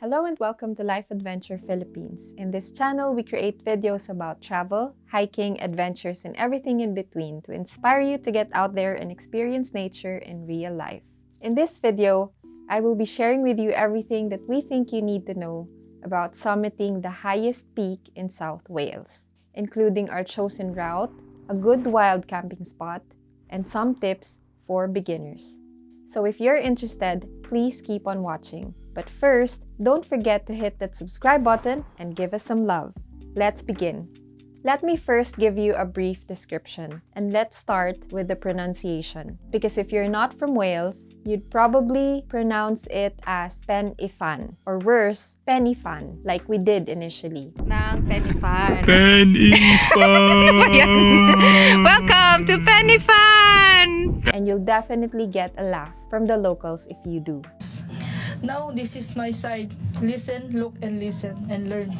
Hello and welcome to Life Adventure Philippines. In this channel, we create videos about travel, hiking, adventures, and everything in between to inspire you to get out there and experience nature in real life. In this video, I will be sharing with you everything that we think you need to know about summiting the highest peak in South Wales, including our chosen route, a good wild camping spot, and some tips for beginners. So if you're interested, please keep on watching. But first, don't forget to hit that subscribe button and give us some love. Let's begin. Let me first give you a brief description, and let's start with the pronunciation. Because if you're not from Wales, you'd probably pronounce it as Pen-y-fan, or worse, Pen-y-fan, like we did initially. Ng Pen-y-fan. Pen-y-fan! Welcome to Pen-y-fan! And you'll definitely get a laugh from the locals if you do. Now this is my side. Listen, look, and listen, and learn.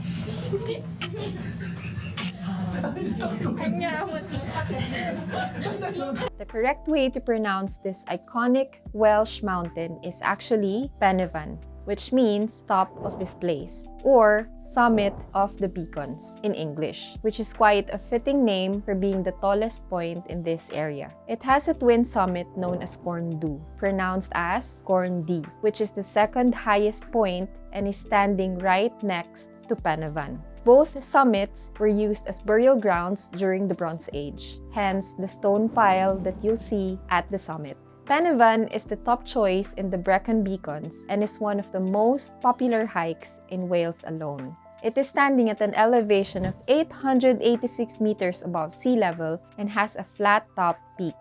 The correct way to pronounce this iconic Welsh mountain is actually Pen-y-fan, which means top of this place, or summit of the beacons in English, which is quite a fitting name for being the tallest point in this area. It has a twin summit known as Corn Du, pronounced as Corn D, which is the second highest point and is standing right next to Pen-y-fan. Both summits were used as burial grounds during the Bronze Age, hence the stone pile that you'll see at the summit. Pen-y-fan is the top choice in the Brecon Beacons and is one of the most popular hikes in Wales alone. It is standing at an elevation of 886 meters above sea level and has a flat top peak.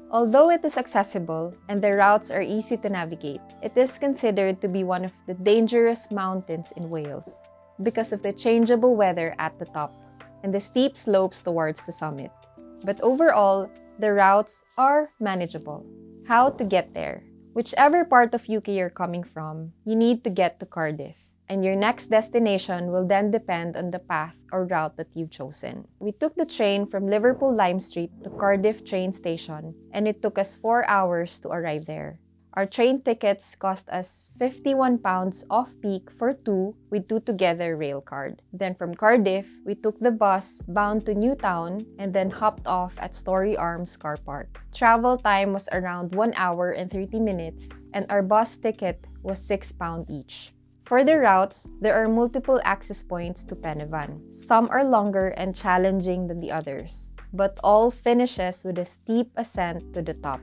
Although it is accessible and the routes are easy to navigate, it is considered to be one of the dangerous mountains in Wales because of the changeable weather at the top and the steep slopes towards the summit. But overall, the routes are manageable. How to get there? Whichever part of UK you're coming from, you need to get to Cardiff, and your next destination will then depend on the path or route that you've chosen. We took the train from Liverpool Lime Street to Cardiff train station, and it took us 4 hours to arrive there. Our train tickets cost us £51 off-peak for two with two together rail card. Then from Cardiff, we took the bus bound to Newtown and then hopped off at Story Arms car park. Travel time was around 1 hour and 30 minutes and our bus ticket was £6 each. For the routes, there are multiple access points to Pen-y-fan. Some are longer and challenging than the others, but all finishes with a steep ascent to the top.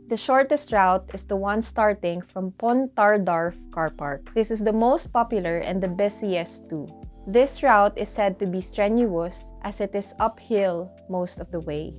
The shortest route is the one starting from Pontardarf car park. This is the most popular and the busiest too. This route is said to be strenuous as it is uphill most of the way.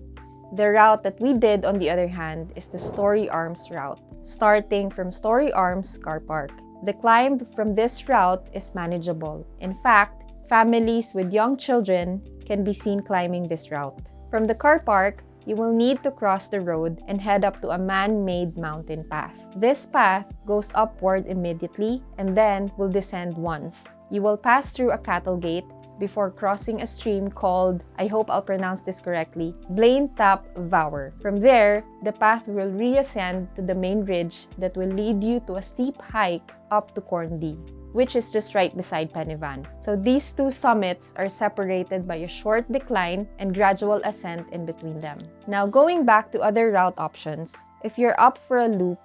The route that we did, on the other hand, is the Story Arms route, starting from Story Arms car park. The climb from this route is manageable. In fact, families with young children can be seen climbing this route. From the car park, you will need to cross the road and head up to a man-made mountain path. This path goes upward immediately and then will descend once. You will pass through a cattle gate before crossing a stream called, I hope I'll pronounce this correctly, Blaintap Vower. From there, the path will reascend to the main ridge that will lead you to a steep hike up to Corn D, which is just right beside Pen-y-fan. So these two summits are separated by a short decline and gradual ascent in between them. Now going back to other route options, if you're up for a loop,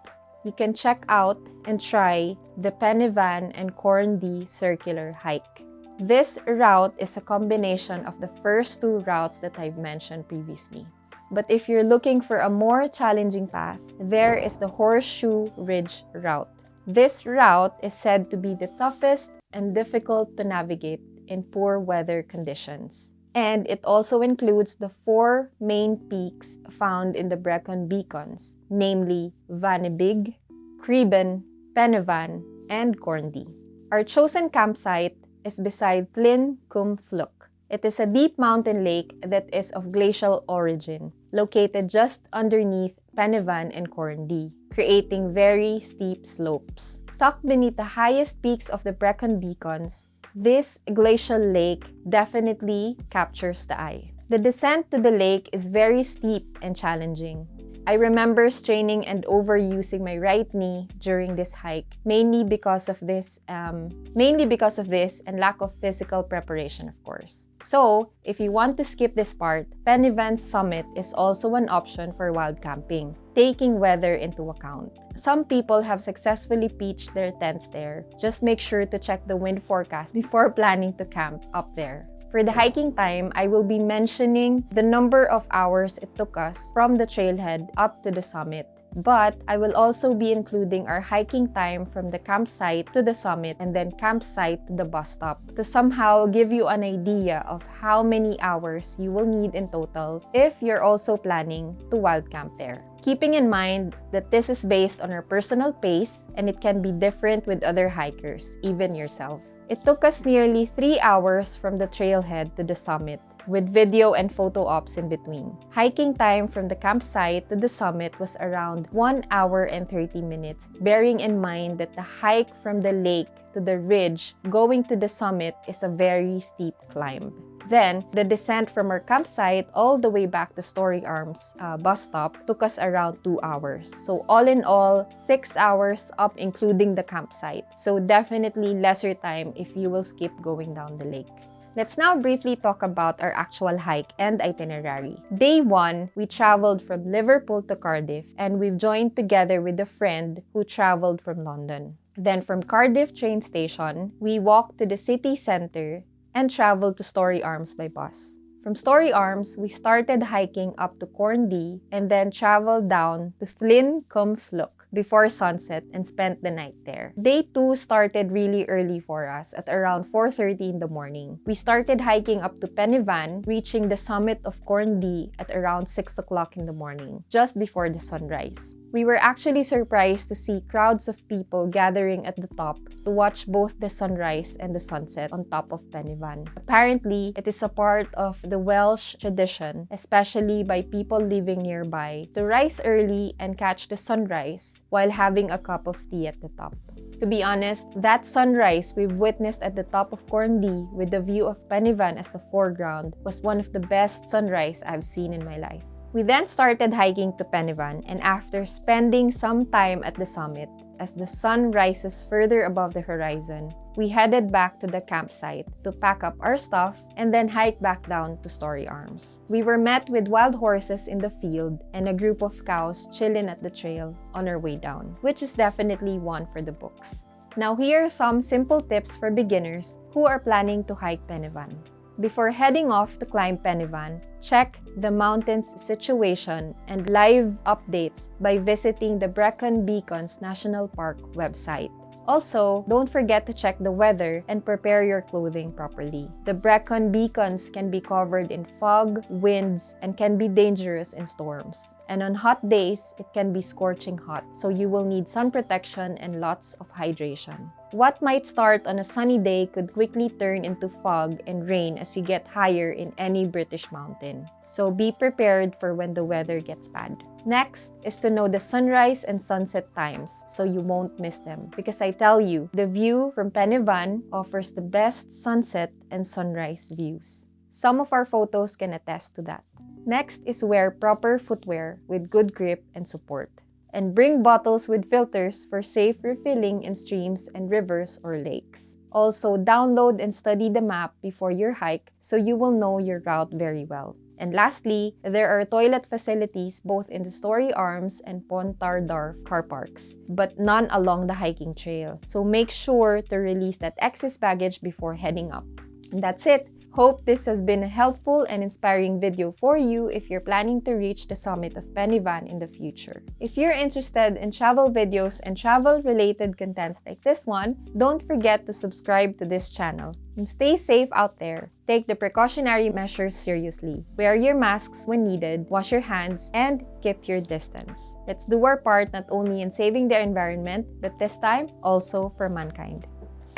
you can check out and try the Pen-y-fan and Corn D circular hike. This route is a combination of the first two routes that I've mentioned previously. But if you're looking for a more challenging path, there is the Horseshoe Ridge route. This route is said to be the toughest and difficult to navigate in poor weather conditions. And it also includes the 4 main peaks found in the Brecon Beacons, namely Vanibig, Creeben, Pen-y-fan, and Corn D. Our chosen campsite is beside Llyn Cwm Fflwch. It is a deep mountain lake that is of glacial origin, located just underneath Pen-y-fan and Corn D, creating very steep slopes. Tucked beneath the highest peaks of the Brecon Beacons, this glacial lake definitely captures the eye. The descent to the lake is very steep and challenging. I remember straining and overusing my right knee during this hike, mainly because of this and lack of physical preparation, of course. So, if you want to skip this part, Penivan's summit is also an option for wild camping, taking weather into account. Some people have successfully pitched their tents there. Just make sure to check the wind forecast before planning to camp up there. For the hiking time, I will be mentioning the number of hours it took us from the trailhead up to the summit. But I will also be including our hiking time from the campsite to the summit and then campsite to the bus stop to somehow give you an idea of how many hours you will need in total if you're also planning to wild camp there. Keeping in mind that this is based on our personal pace and it can be different with other hikers, even yourself. It took us nearly 3 hours from the trailhead to the summit, with video and photo ops in between. Hiking time from the campsite to the summit was around 1 hour and 30 minutes, bearing in mind that the hike from the lake to the ridge going to the summit is a very steep climb. Then, the descent from our campsite all the way back to Story Arms bus stop took us around 2 hours. So all in all, 6 hours up including the campsite. So definitely lesser time if you will skip going down the lake. Let's now briefly talk about our actual hike and itinerary. Day 1, we traveled from Liverpool to Cardiff and we've joined together with a friend who traveled from London. Then from Cardiff train station, we walked to the city center and traveled to Story Arms by bus. From Story Arms, we started hiking up to Corndee and then traveled down to Flin cum Fluc before sunset and spent the night there. Day 2 started really early for us at around 4:30 in the morning. We started hiking up to Penivan, reaching the summit of Corndee at around 6 o'clock in the morning, just before the sunrise. We were actually surprised to see crowds of people gathering at the top to watch both the sunrise and the sunset on top of Penivan. Apparently, it is a part of the Welsh tradition, especially by people living nearby, to rise early and catch the sunrise while having a cup of tea at the top. To be honest, that sunrise we've witnessed at the top of Corndee with the view of Penivan as the foreground was one of the best sunrise I've seen in my life. We then started hiking to Penivan, and after spending some time at the summit, as the sun rises further above the horizon, we headed back to the campsite to pack up our stuff and then hike back down to Story Arms. We were met with wild horses in the field and a group of cows chilling at the trail on our way down, which is definitely one for the books. Now here are some simple tips for beginners who are planning to hike Penivan. Before heading off to climb Penivan, check the mountain's situation and live updates by visiting the Brecon Beacons National Park website. Also, don't forget to check the weather and prepare your clothing properly. The Brecon Beacons can be covered in fog, winds, and can be dangerous in storms. And on hot days, it can be scorching hot, so you will need sun protection and lots of hydration. What might start on a sunny day could quickly turn into fog and rain as you get higher in any British mountain. So be prepared for when the weather gets bad. Next is to know the sunrise and sunset times so you won't miss them. Because I tell you, the view from Penivan offers the best sunset and sunrise views. Some of our photos can attest to that. Next is wear proper footwear with good grip and support. And bring bottles with filters for safe refilling in streams and rivers or lakes. Also, download and study the map before your hike so you will know your route very well. And lastly, there are toilet facilities both in the Story Arms and Pontardar car parks, but none along the hiking trail. So make sure to release that excess baggage before heading up. And that's it. Hope this has been a helpful and inspiring video for you if you're planning to reach the summit of Penivan in the future. If you're interested in travel videos and travel-related contents like this one, don't forget to subscribe to this channel. And stay safe out there. Take the precautionary measures seriously. Wear your masks when needed, wash your hands, and keep your distance. Let's do our part not only in saving the environment, but this time also for mankind.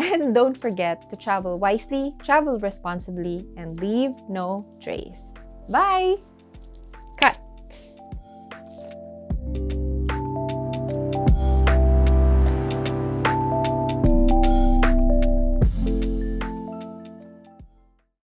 And don't forget to travel wisely, travel responsibly, and leave no trace. Bye!